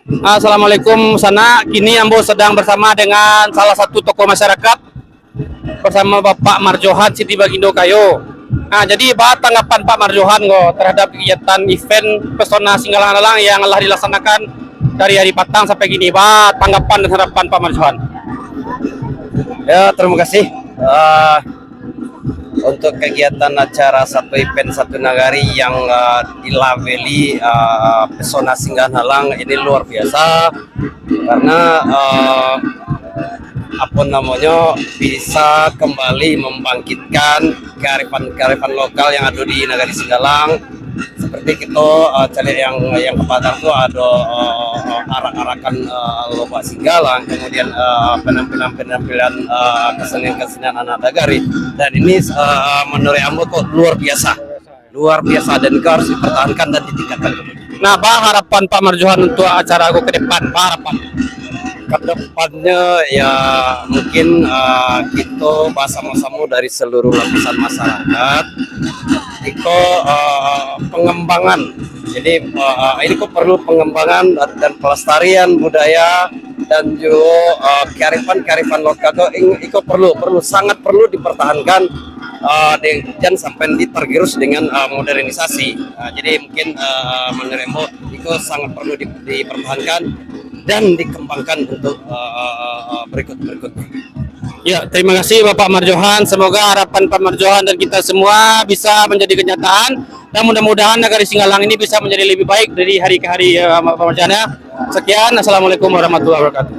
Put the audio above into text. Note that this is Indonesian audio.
Assalamualaikum sana. Kini Ambo sedang bersama dengan salah satu tokoh masyarakat bersama Bapak Marjohan Siti Bagindo Kayo. Jadi tanggapan Pak Marjohan terhadap kegiatan event Pesona Singgalang yang telah dilaksanakan dari hari Patang sampai gini. Tanggapan dan harapan Pak Marjohan. Ya, terima kasih. Untuk kegiatan acara satu event satu nagari yang dilabeli Pesona Singgalang ini luar biasa karena bisa kembali membangkitkan kearifan lokal yang ada di Nagari Singgalang. Seperti kita yang kepadang itu ada arak-arakan lomba Singgalang, kemudian penampilan kesenian anak nagari, dan ini menurut Ambo kok luar biasa dan harus dipertahankan dan ditingkatkan. Nah, harapan Pak Marjohan untuk acara aku ke depan, harapan kedepannya ya mungkin kita bersama-sama dari seluruh lapisan masyarakat itu pengembangan. Jadi ini kok perlu pengembangan dan pelestarian budaya dan juga kearifan lokal itu sangat perlu dipertahankan dan sampai ditergerus dengan modernisasi. Jadi mungkin menurut itu sangat perlu dipertahankan dan dikembangkan untuk berikut-berikutnya. Ya, terima kasih Bapak Marjohan. Semoga harapan Pak Marjohan dan kita semua bisa menjadi kenyataan, dan mudah-mudahan Nagari Singgalang ini bisa menjadi lebih baik dari hari ke hari, Pak Marjohan. Sekian, assalamualaikum warahmatullahi wabarakatuh.